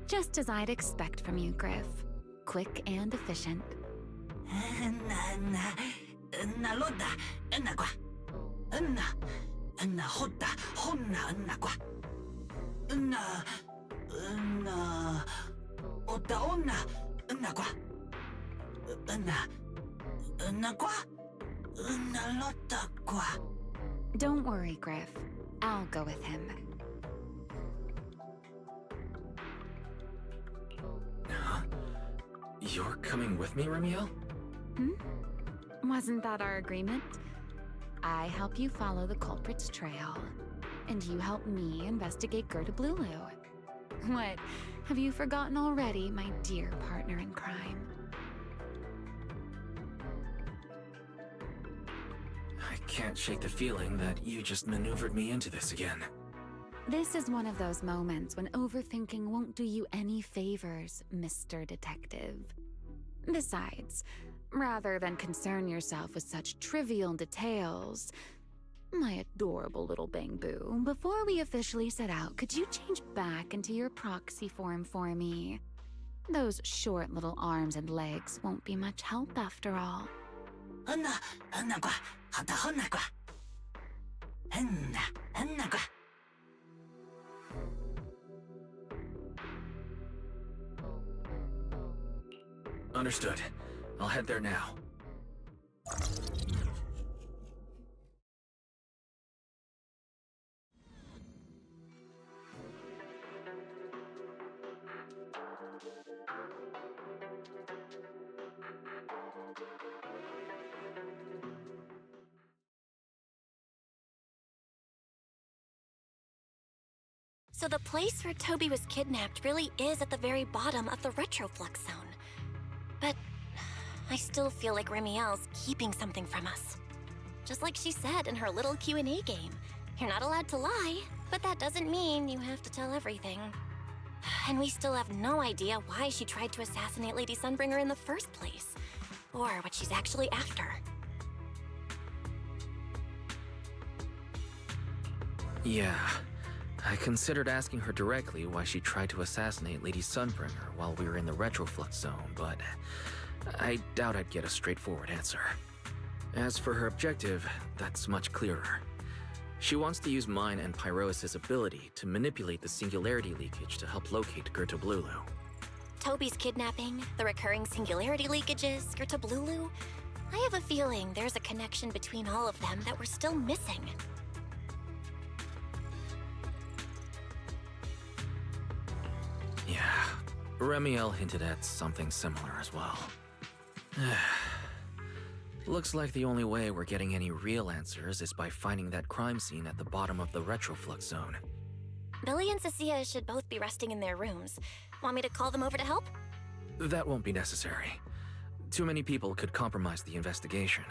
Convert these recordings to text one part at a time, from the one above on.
Just as I'd expect from you, Griff. Quick and efficient. Don't worry, Griff. I'll go with him. You're coming with me, Remiel? Wasn't that our agreement? I help you follow the culprit's trail, and you help me investigate Gertablulu. What? Have you forgotten already, my dear partner in crime? I can't shake the feeling that you just maneuvered me into this again. This is one of those moments when overthinking won't do you any favors, Mr. Detective. Besides, rather than concern yourself with such trivial details, my adorable little Bangbu, before we officially set out, could you change back into your proxy form for me? Those short little arms and legs won't be much help after all. Understood. I'll head there now. So the place where Toby was kidnapped really is at the very bottom of the retroflux zone. But I still feel like Remiel's keeping something from us. Just like she said in her little Q&A game. You're not allowed to lie, but that doesn't mean you have to tell everything. And we still have no idea why she tried to assassinate Lady Sunbringer in the first place, or what she's actually after. Yeah. I considered asking her directly why she tried to assassinate Lady Sunbringer while we were in the retroflux zone, but I doubt I'd get a straightforward answer. As for her objective, that's much clearer. She wants to use mine and Pyrois' ability to manipulate the singularity leakage to help locate Gertablulu. Toby's kidnapping, the recurring singularity leakages, Gertablulu. I have a feeling there's a connection between all of them that we're still missing. Yeah, Remiel hinted at something similar as well. Looks like the only way we're getting any real answers is by finding that crime scene at the bottom of the retroflux zone. Billy and Cecilia should both be resting in their rooms. Want me to call them over to help? That won't be necessary. Too many people could compromise the investigation,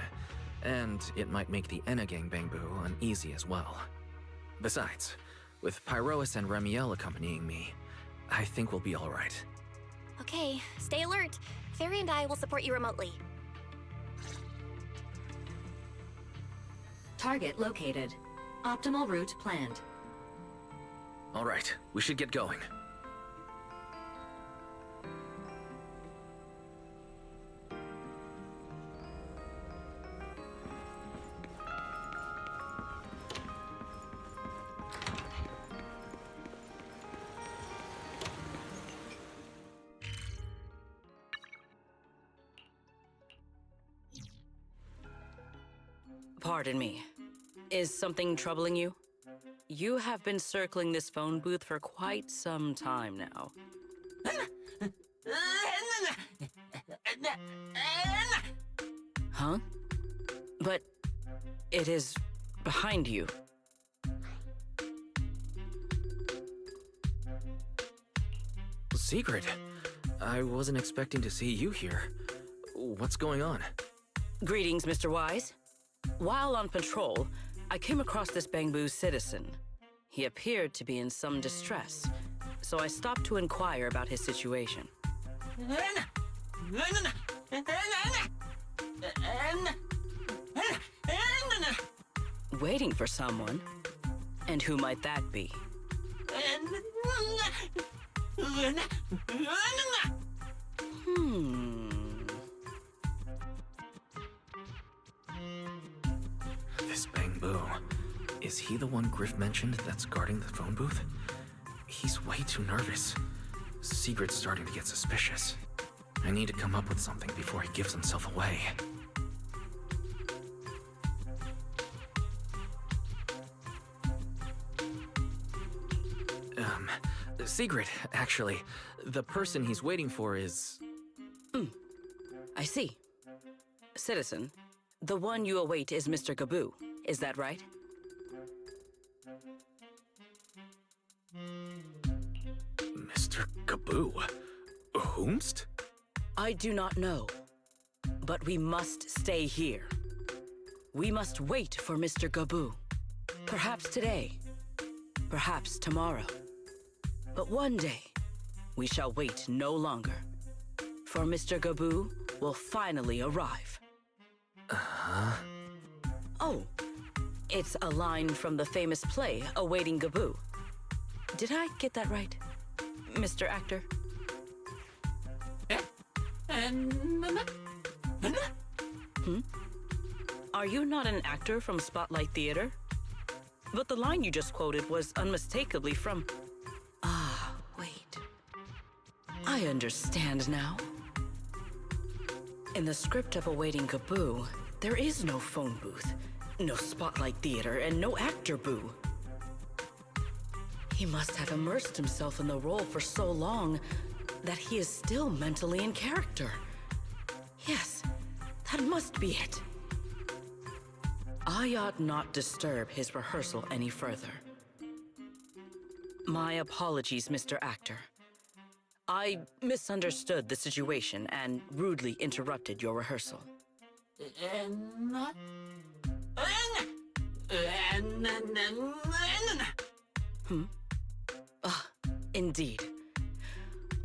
and it might make the Enna Gang Bangbu uneasy as well. Besides, with Pyrois and Remiel accompanying me, I think we'll be all right. Okay, stay alert. Fairy and I will support you remotely. Target located. Optimal route planned. All right, we should get going. Pardon me. Is something troubling you? You have been circling this phone booth for quite some time now. Huh? But it is behind you. Secret? I wasn't expecting to see you here. What's going on? Greetings, Mr. Wise. While on patrol, I came across this Bangbu citizen. He appeared to be in some distress, so I stopped to inquire about his situation. Waiting for someone? And who might that be? This Bangbu. Is he the one Griff mentioned that's guarding the phone booth? He's way too nervous. Sigrid's starting to get suspicious. I need to come up with something before he gives himself away. Sigrid, actually. The person he's waiting for is... I see. Citizen, the one you await is Mr. Gaboo. Is that right? Mr. Gaboo? Whomst? I do not know. But we must stay here. We must wait for Mr. Gaboo. Perhaps today. Perhaps tomorrow. But one day, we shall wait no longer. For Mr. Gaboo will finally arrive. Oh, it's a line from the famous play, Awaiting Gaboo. Did I get that right, Mr. Actor? Are you not an actor from Spotlight Theater? But the line you just quoted was unmistakably from... Ah, wait. I understand now. In the script of Awaiting Gaboo, there is no phone booth, no Spotlight Theater, and no actor boo. He must have immersed himself in the role for so long that he is still mentally in character. Yes, that must be it. I ought not disturb his rehearsal any further. My apologies, Mr. Actor. I misunderstood the situation and rudely interrupted your rehearsal. Indeed.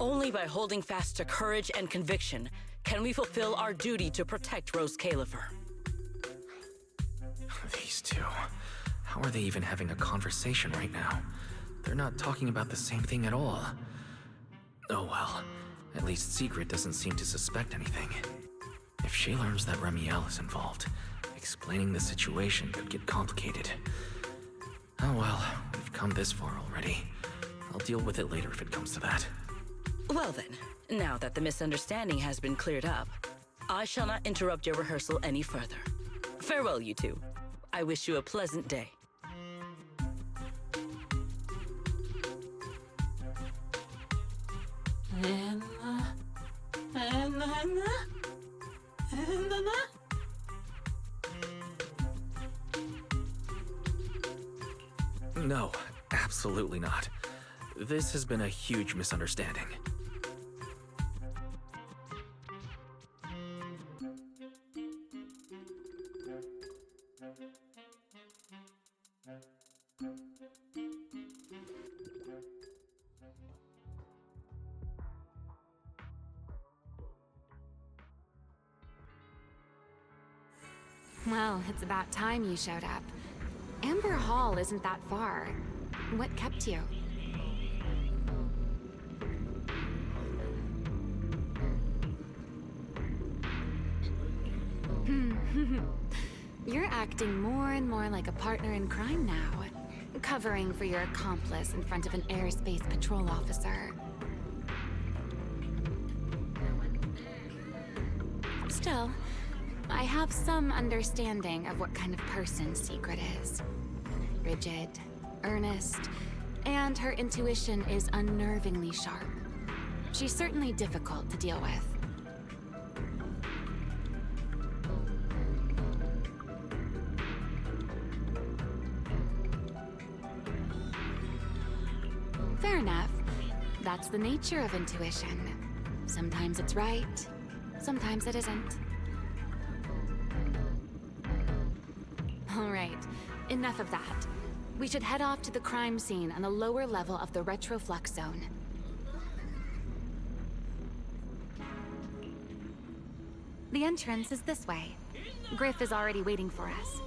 Only by holding fast to courage and conviction can we fulfill our duty to protect Rose Califer. These two. How are they even having a conversation right now? They're not talking about the same thing at all. Oh well. At least Sigrid doesn't seem to suspect anything. If she learns that Remiel is involved, explaining the situation could get complicated. Oh well, we've come this far already. I'll deal with it later if it comes to that. Well then, now that the misunderstanding has been cleared up, I shall not interrupt your rehearsal any further. Farewell, you two. I wish you a pleasant day. No, absolutely not. This has been a huge misunderstanding. Well, it's about time you showed up. Amber Hall isn't that far. What kept you? You're acting more and more like a partner in crime now, covering for your accomplice in front of an airspace patrol officer. Still, I have some understanding of what kind of person Sigrid is. Rigid, earnest, and her intuition is unnervingly sharp. She's certainly difficult to deal with. Fair enough. That's the nature of intuition. Sometimes it's right, sometimes it isn't. All right, enough of that. We should head off to the crime scene on the lower level of the retroflux zone. The entrance is this way. Griff is already waiting for us.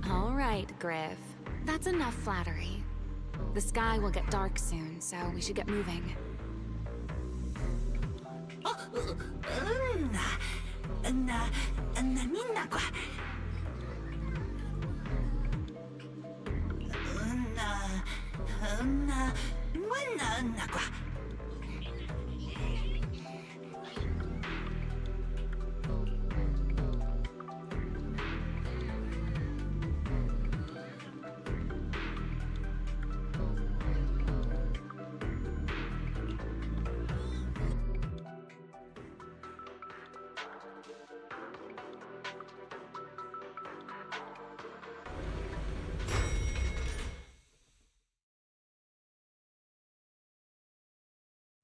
All right, Griff. That's enough flattery. The sky will get dark soon, so we should get moving.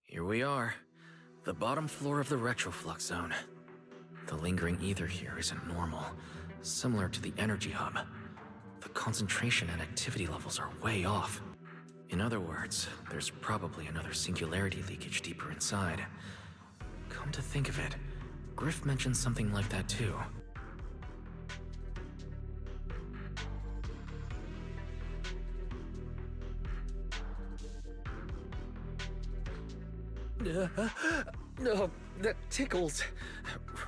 Here we are, the bottom floor of the retroflux zone. The lingering ether here isn't normal, similar to the energy hub. The concentration and activity levels are way off. In other words, there's probably another singularity leakage deeper inside. Come to think of it, Griff mentioned something like that too. No, that tickles.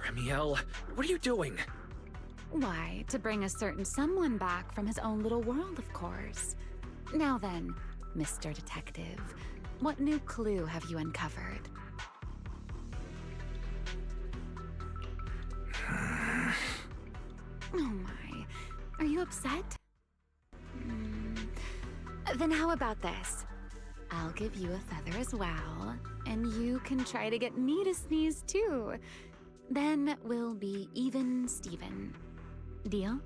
Remiel, what are you doing? Why, to bring a certain someone back from his own little world, of course. Now then, Mr. Detective, what new clue have you uncovered? Oh my, are you upset? Then how about this? I'll give you a feather as well, and you can try to get me to sneeze too. Then we'll be even Steven. Deal?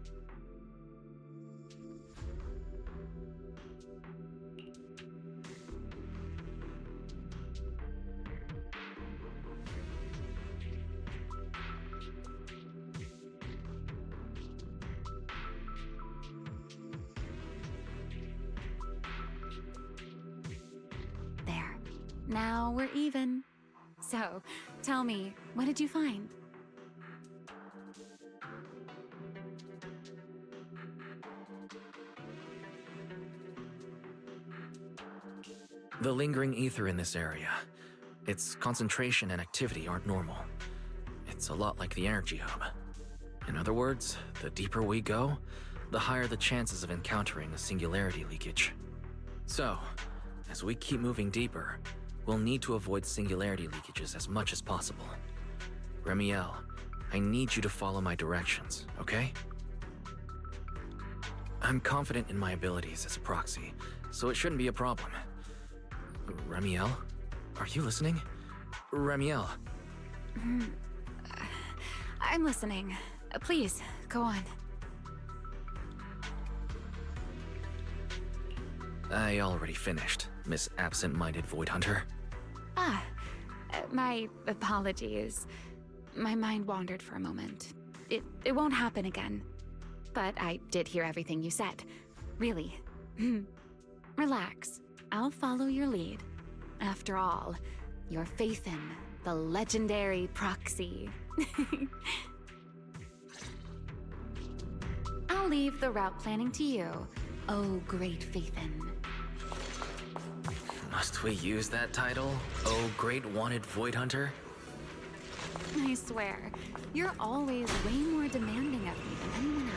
There. Now we're even. So, tell me, what did you find? The lingering ether in this area. Its concentration and activity aren't normal. It's a lot like the energy hub. In other words, the deeper we go, the higher the chances of encountering a singularity leakage. So, as we keep moving deeper, we'll need to avoid singularity leakages as much as possible. Remiel, I need you to follow my directions, okay? I'm confident in my abilities as a proxy, so it shouldn't be a problem. Remiel? Are you listening? Remiel. I'm listening. Please, go on. I already finished, Miss Absent-Minded Void Hunter. My apologies. My mind wandered for a moment. It won't happen again. But I did hear everything you said. Really. Relax. I'll follow your lead. After all, your faith in the legendary proxy. I'll leave the route planning to you, oh great Faithin. Must we use that title? Oh, great wanted Void Hunter? I swear, you're always way more demanding of me than anyone else.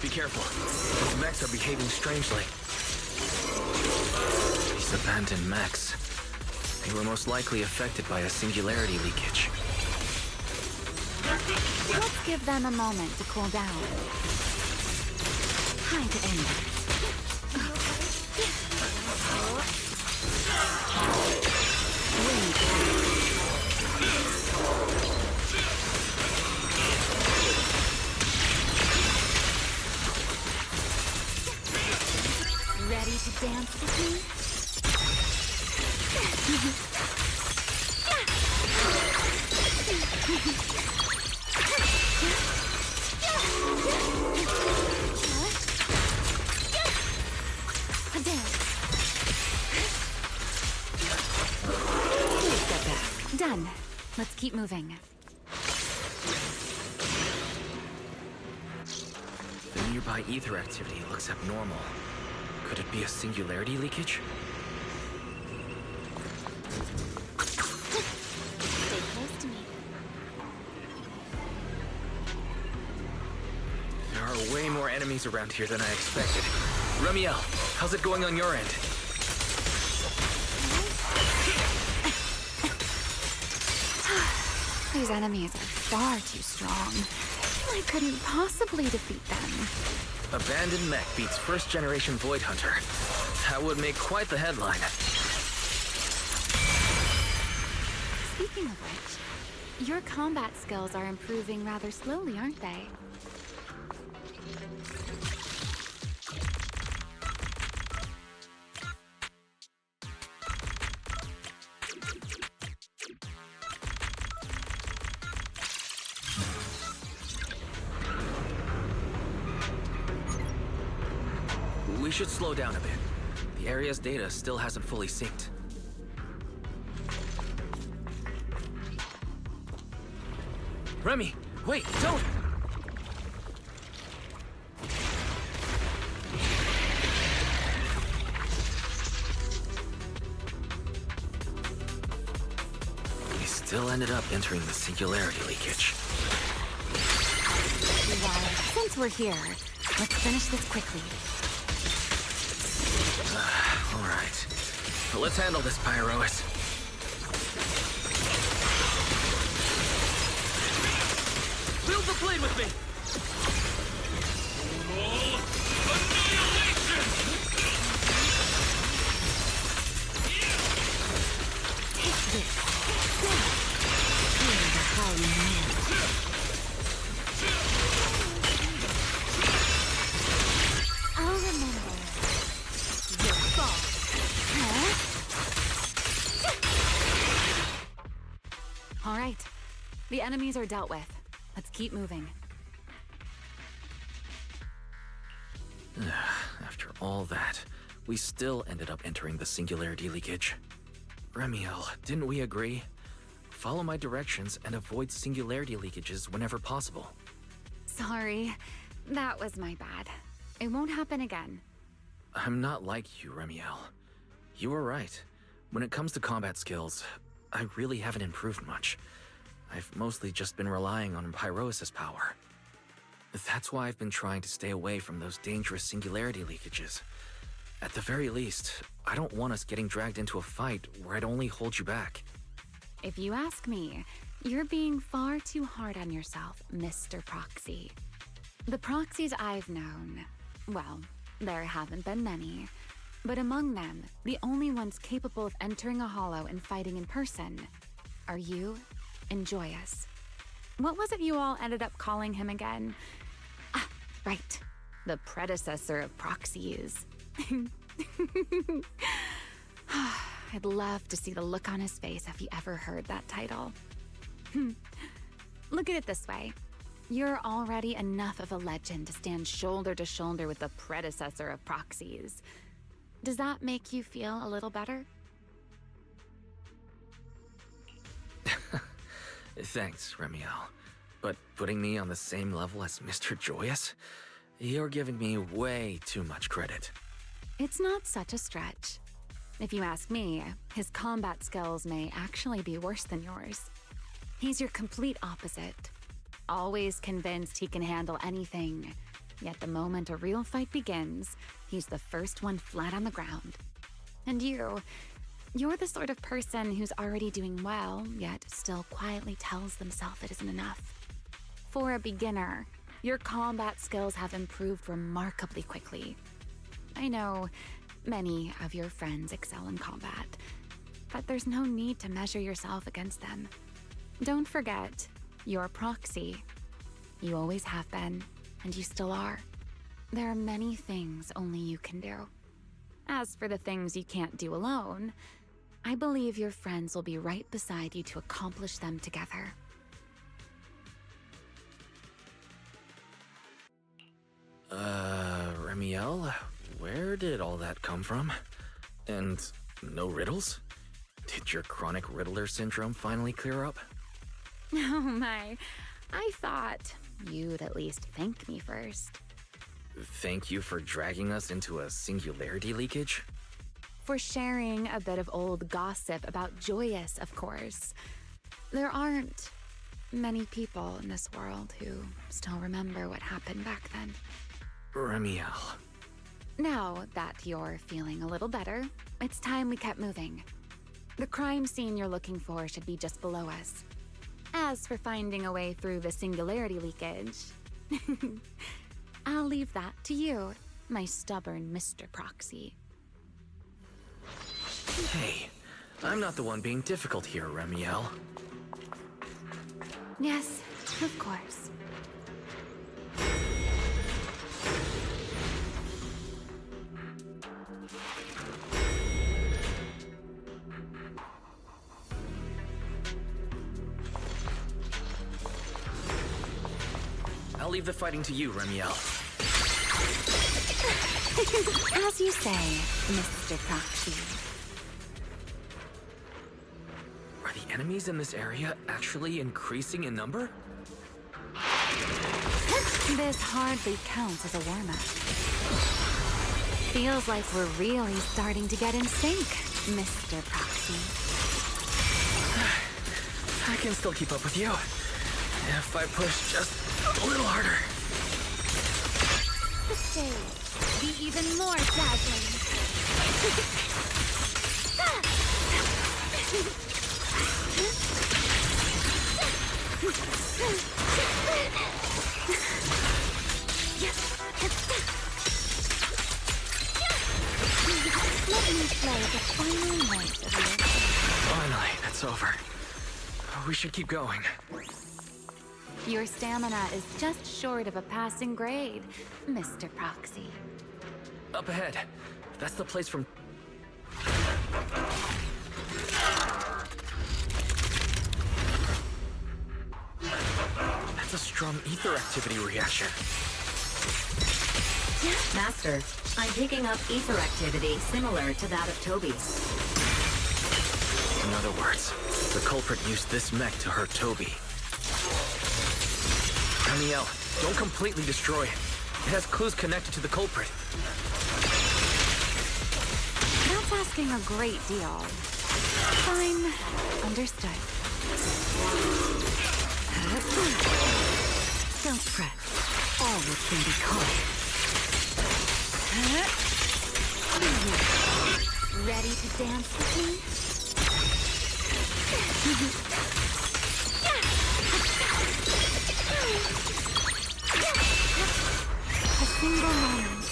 Be careful. Those mechs are behaving strangely. These abandoned mechs. They were most likely affected by a singularity leakage. Let's give them a moment to cool down. Time to end it. dance with me? A dance. Step back. Done. Let's keep moving. The nearby ether activity looks abnormal. Could it be a singularity leakage? Stay close to me. There are way more enemies around here than I expected. Remiel, how's it going on your end? These enemies are far too strong. I couldn't possibly defeat them. Abandoned mech beats first-generation Void Hunter. That would make quite the headline. Speaking of which, your combat skills are improving rather slowly, aren't they? We should slow down a bit. The area's data still hasn't fully synced. Remy, wait, don't! We still ended up entering the singularity leakage. Well, since we're here, let's finish this quickly. All right. But let's handle this, Pyrois. Build the blade with me! Take this. Here's a howling man. I'll remember. Your fault. Huh? All right. The enemies are dealt with. Let's keep moving. After all that, we still ended up entering the singularity leakage. Remiel, didn't we agree? Follow my directions and avoid singularity leakages whenever possible. Sorry. That was my bad. It won't happen again. I'm not like you, Remiel. You were right. When it comes to combat skills, I really haven't improved much. I've mostly just been relying on Pyrois' power. That's why I've been trying to stay away from those dangerous singularity leakages. At the very least, I don't want us getting dragged into a fight where I'd only hold you back. If you ask me, you're being far too hard on yourself, Mr. Proxy. The proxies I've known, well, there haven't been many. But among them, the only ones capable of entering a hollow and fighting in person are you and Joyous. What was it you all ended up calling him again? Ah, right. The predecessor of proxies. I'd love to see the look on his face if he ever heard that title. Look at it this way. You're already enough of a legend to stand shoulder to shoulder with the predecessor of proxies. Does that make you feel a little better? Thanks, Remiel. But putting me on the same level as Mr. Joyous? You're giving me way too much credit. It's not such a stretch. If you ask me, his combat skills may actually be worse than yours. He's your complete opposite. Always convinced he can handle anything. Yet the moment a real fight begins, he's the first one flat on the ground. And you're the sort of person who's already doing well, yet still quietly tells themselves it isn't enough. For a beginner, your combat skills have improved remarkably quickly. I know many of your friends excel in combat, but there's no need to measure yourself against them. Don't forget, you're a proxy. You always have been, and you still are. There are many things only you can do. As for the things you can't do alone, I believe your friends will be right beside you to accomplish them together. Remiel, where did all that come from? And no riddles? Did your chronic Riddler syndrome finally clear up? Oh my, I thought you'd at least thank me first. Thank you for dragging us into a singularity leakage? For sharing a bit of old gossip about Joyous, of course. There aren't many people in this world who still remember what happened back then. Remiel. Now that you're feeling a little better, it's time we kept moving. The crime scene you're looking for should be just below us. As for finding a way through the singularity leakage, I'll leave that to you, my stubborn Mr. Proxy. Hey, I'm not the one being difficult here, Remiel. Yes, of course. I'll leave the fighting to you, Remiel. As you say, Mr. Proxy. Are the enemies in this area actually increasing in number? This hardly counts as a warm-up. Feels like we're really starting to get in sync, Mr. Proxy. I can still keep up with you. If I push just a little harder. The stage be even more dazzling. Let me play the final note of your... Finally, it's over. We should keep going. Your stamina is just short of a passing grade, Mr. Proxy. Up ahead. That's the place from... That's a strong ether activity reaction. Master, I'm picking up ether activity similar to that of Toby's. In other words, the culprit used this mech to hurt Toby. Remiel, don't completely destroy it. It has clues connected to the culprit. That's asking a great deal. Fine. Understood. Don't fret. All will soon be caught. Ready to dance with me? A single moment.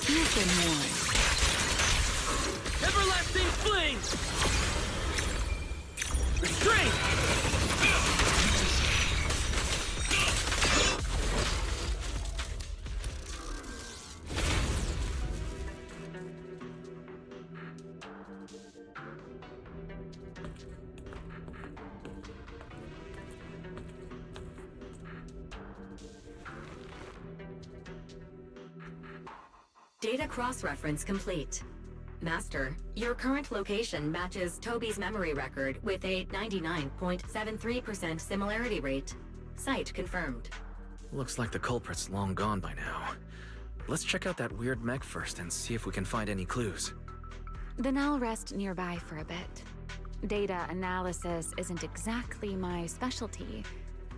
You've been warned. Everlasting flame! Restraint! Data cross-reference complete. Master, your current location matches Toby's memory record with a 99.73% similarity rate. Site confirmed. Looks like the culprit's long gone by now. Let's check out that weird mech first and see if we can find any clues. Then I'll rest nearby for a bit. Data analysis isn't exactly my specialty,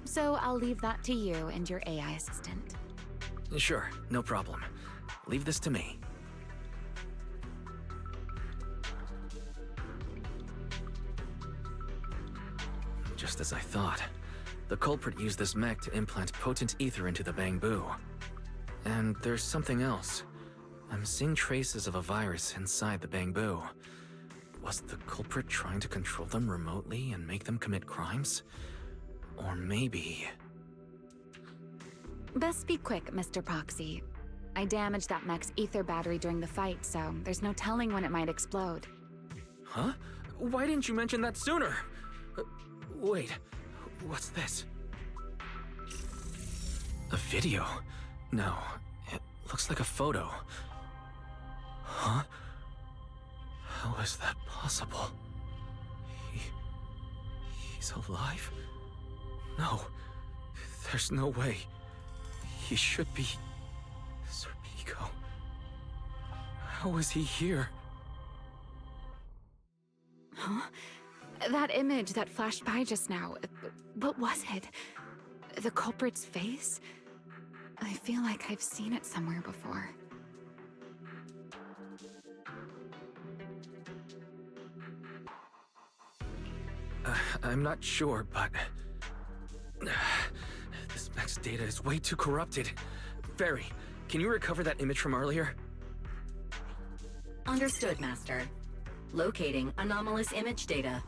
so I'll leave that to you and your AI assistant. Sure, no problem. Leave this to me. Just as I thought. The culprit used this mech to implant potent ether into the bamboo. And there's something else. I'm seeing traces of a virus inside the bamboo. Was the culprit trying to control them remotely and make them commit crimes? Or maybe... Best be quick, Mr. Proxy. I damaged that mech's ether battery during the fight, so there's no telling when it might explode. Huh? Why didn't you mention that sooner? Wait, what's this? A video? No, it looks like a photo. Huh? How is that possible? He's alive? No, there's no way. He should be... Serpico. How is he here? Huh? That image that flashed by just now, what was it? The culprit's face? I feel like I've seen it somewhere before. I'm not sure, but... this mech's data is way too corrupted. Barry, can you recover that image from earlier? Understood, Master. Locating anomalous image data.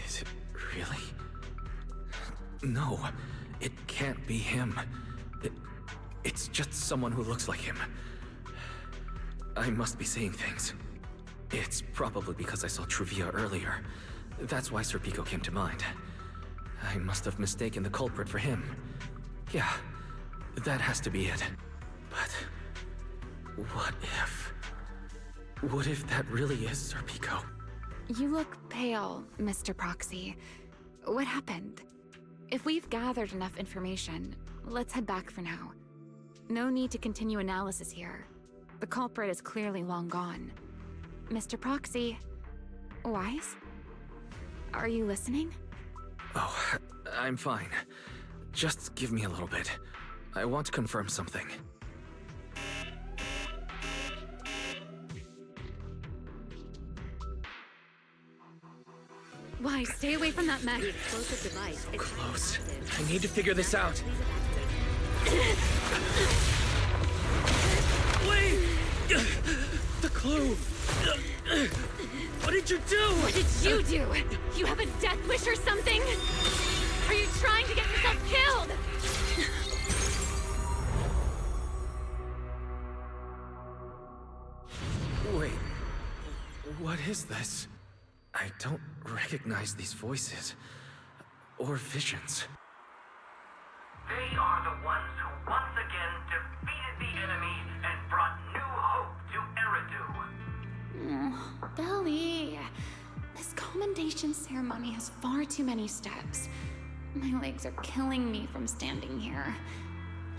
Is it really? No, it can't be him. It's just someone who looks like him. I must be seeing things. It's probably because I saw Truvia earlier. That's why Serpico came to mind. I must have mistaken the culprit for him. Yeah, that has to be it. But... what if... what if that really is Serpico? You look pale, Mr. Proxy. What happened? If we've gathered enough information, let's head back for now. No need to continue analysis here. The culprit is clearly long gone. Mr. Proxy... Wise? Are you listening? Oh, I'm fine. Just give me a little bit. I want to confirm something. Wise, stay away from that mech. The explosive device is Close. I need to figure this out. Wait! The clue! What did you do? What did you do? You have a death wish or something? Are you trying to get yourself killed? Wait. What is this? I don't recognize these voices. Or visions. They are the ones who once again defeated the enemy and brought new hope to Eridu. Belly. This commendation ceremony has far too many steps. My legs are killing me from standing here.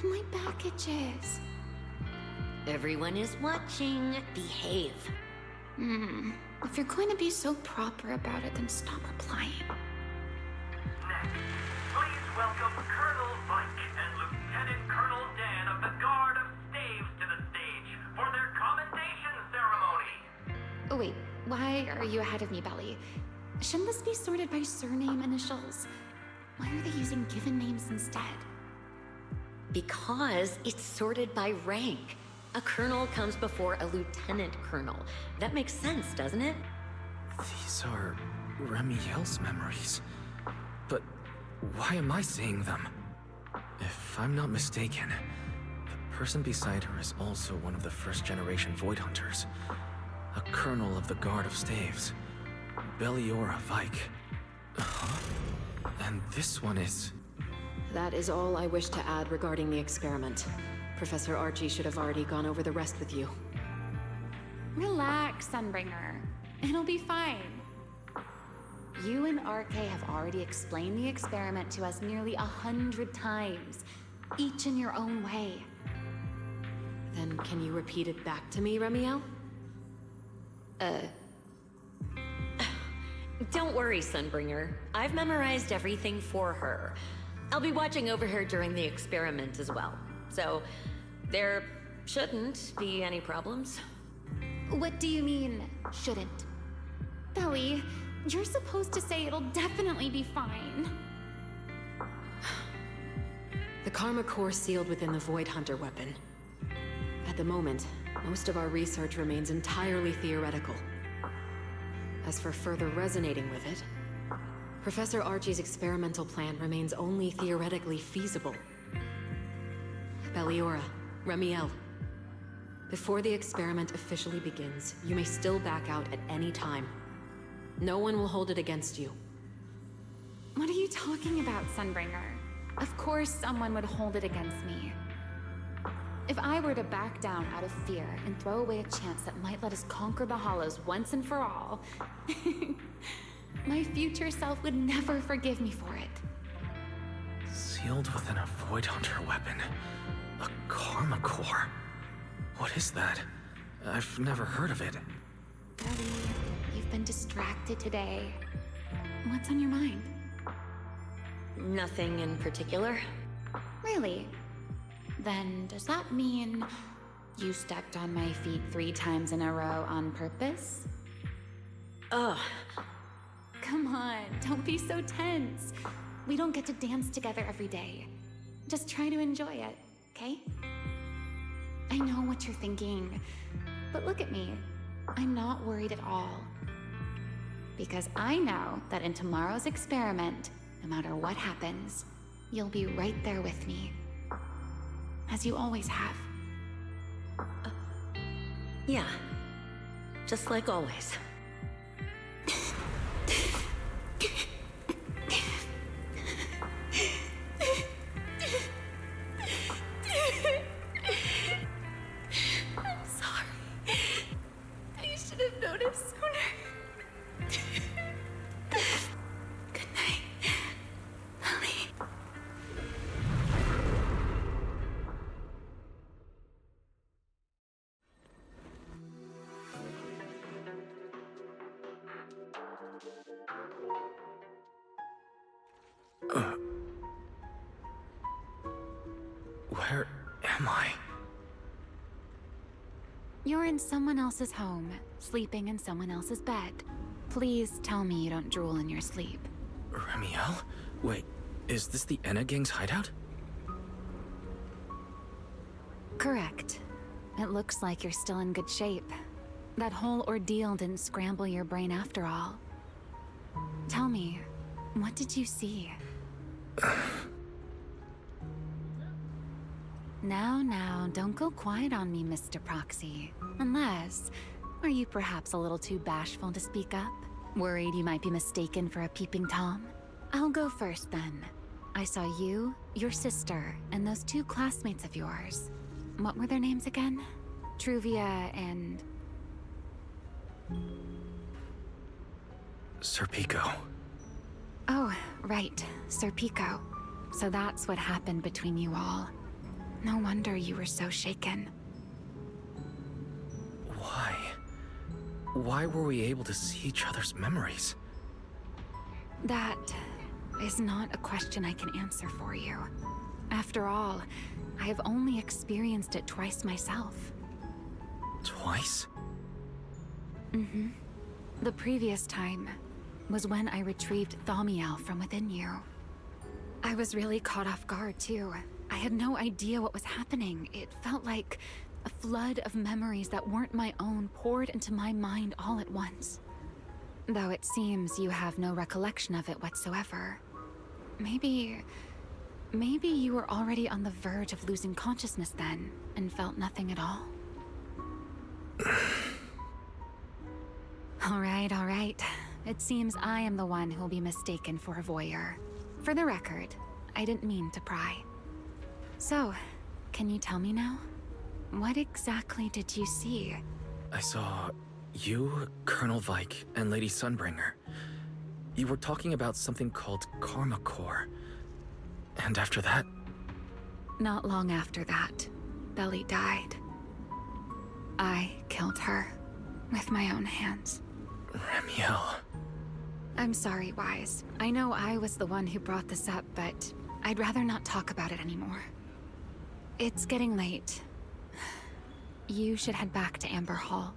And my back itches. Everyone is watching. Behave. If you're going to be so proper about it, then stop replying. Next, please welcome Colonel Vike and Lieutenant Colonel Dan of the Guard of Staves to the stage for their commendation ceremony. Oh wait, why are you ahead of me, Belly? Shouldn't this be sorted by surname initials? Why are they using given names instead? Because it's sorted by rank. A colonel comes before a lieutenant colonel. That makes sense, doesn't it? These are Remiel's memories. But why am I seeing them? If I'm not mistaken, the person beside her is also one of the first-generation Void Hunters. A colonel of the Guard of Staves. Belliora Vike. Huh? And this one is... That is all I wish to add regarding the experiment. Professor Archie should have already gone over the rest with you. Relax, Sunbringer. It'll be fine. You and RK have already explained the experiment to us nearly 100 times, each in your own way. Then can you repeat it back to me, Remiel? Don't worry, Sunbringer. I've memorized everything for her. I'll be watching over her during the experiment as well. So, there shouldn't be any problems. What do you mean, shouldn't? Belly, you're supposed to say it'll definitely be fine. The Karma Core sealed within the Void Hunter weapon. At the moment, most of our research remains entirely theoretical. As for further resonating with it, Professor Archie's experimental plan remains only theoretically feasible. Belliora, Remiel. Before the experiment officially begins, you may still back out at any time. No one will hold it against you. What are you talking about, Sunbringer? Of course someone would hold it against me. If I were to back down out of fear and throw away a chance that might let us conquer the Hollows once and for all, my future self would never forgive me for it. Sealed within a Void Hunter weapon. A Karma Core. What is that? I've never heard of it. Ellie, you've been distracted today. What's on your mind? Nothing in particular. Really? Then does that mean you stepped on my feet 3 times in a row on purpose? Ugh. Come on, don't be so tense. We don't get to dance together every day. Just try to enjoy it, okay? I know what you're thinking, but look at me. I'm not worried at all. Because I know that in tomorrow's experiment, no matter what happens, you'll be right there with me. As you always have. Yeah. Just like always. I'm sorry. I should have noticed sooner. Good night, Ellie. Where am I? You're in someone else's home, sleeping in someone else's bed. Please tell me you don't drool in your sleep. Remiel? Wait, is this the Enna Gang's hideout? Correct. It looks like you're still in good shape. That whole ordeal didn't scramble your brain after all. Tell me, what did you see? Now, don't go quiet on me, Mr. Proxy. Unless, are you perhaps a little too bashful to speak up? Worried you might be mistaken for a peeping Tom? I'll go first then. I saw you, your sister, and those 2 classmates of yours. What were their names again? Truvia and... Serpico. Oh, right, Serpico. So that's what happened between you all. No wonder you were so shaken. Why? Why were we able to see each other's memories? That is not a question I can answer for you. After all, I have only experienced it twice myself. Twice? Mm-hmm. The previous time was when I retrieved Thaumiel from within you. I was really caught off guard, too. I had no idea what was happening. It felt like a flood of memories that weren't my own poured into my mind all at once. Though it seems you have no recollection of it whatsoever. Maybe you were already on the verge of losing consciousness then, and felt nothing at all. All right. It seems I am the one who'll be mistaken for a voyeur. For the record, I didn't mean to pry. So, can you tell me now? What exactly did you see? I saw you, Colonel Vike, and Lady Sunbringer. You were talking about something called Karma Core. And after that... Not long after that, Belly died. I killed her with my own hands. Remiel... I'm sorry, Wise. I know I was the one who brought this up, but I'd rather not talk about it anymore. It's getting late. You should head back to Amber Hall.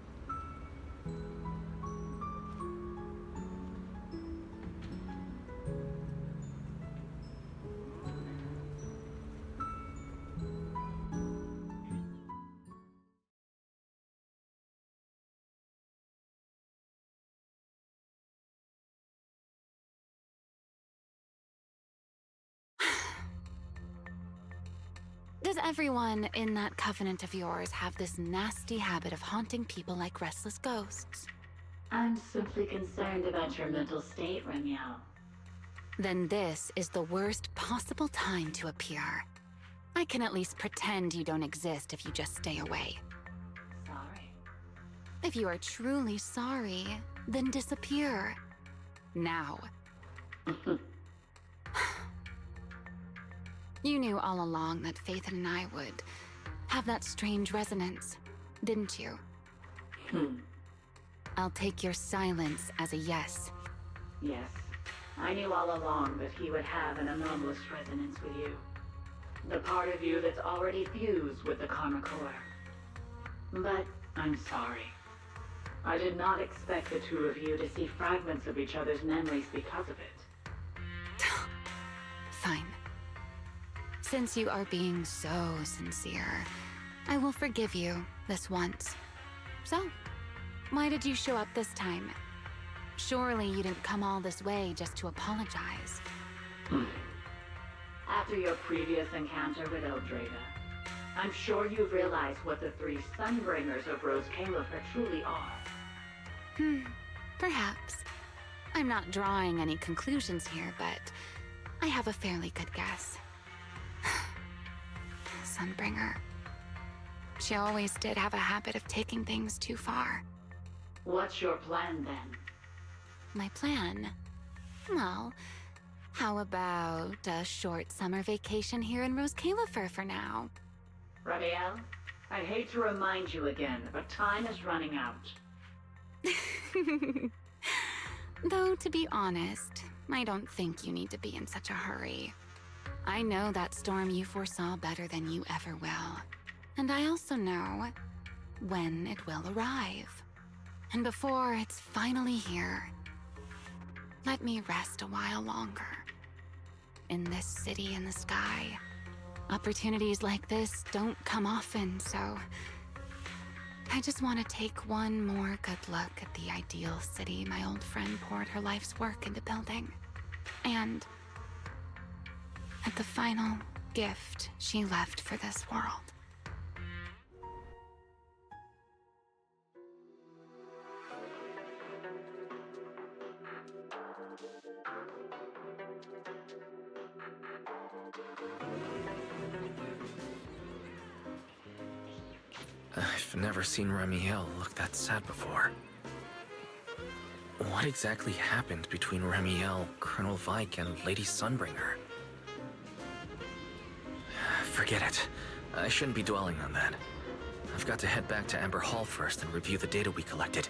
Does everyone in that covenant of yours have this nasty habit of haunting people like restless ghosts? I'm simply concerned about your mental state, Remiel. Then this is the worst possible time to appear. I can at least pretend you don't exist if you just stay away. Sorry. If you are truly sorry, then disappear. Now. You knew all along that Faith and I would have that strange resonance, didn't you? I'll take your silence as a yes. Yes. I knew all along that he would have an anomalous resonance with you. The part of you that's already fused with the Karma Core. But I'm sorry. I did not expect the two of you to see fragments of each other's memories because of it. Fine. Since you are being so sincere, I will forgive you this once. So, why did you show up this time? Surely you didn't come all this way just to apologize. After your previous encounter with Eldrada, I'm sure you've realized what the three Sunbringers of Rose Califer truly are. Perhaps. I'm not drawing any conclusions here, but I have a fairly good guess. Sunbringer. She always did have a habit of taking things too far. What's your plan then? My plan? Well, how about a short summer vacation here in Rose Califer for now? Ramiel, I'd hate to remind you again, but time is running out. Though, to be honest, I don't think you need to be in such a hurry. I know that storm you foresaw better than you ever will. And I also know when it will arrive. And before it's finally here, let me rest a while longer. In this city in the sky, opportunities like this don't come often, so I just want to take one more good look at the ideal city my old friend poured her life's work into building. And at the final gift she left for this world. I've never seen Remiel look that sad before. What exactly happened between Remiel, Colonel Vike, and Lady Sunbringer? Forget it. I shouldn't be dwelling on that. I've got to head back to Amber Hall first and review the data we collected.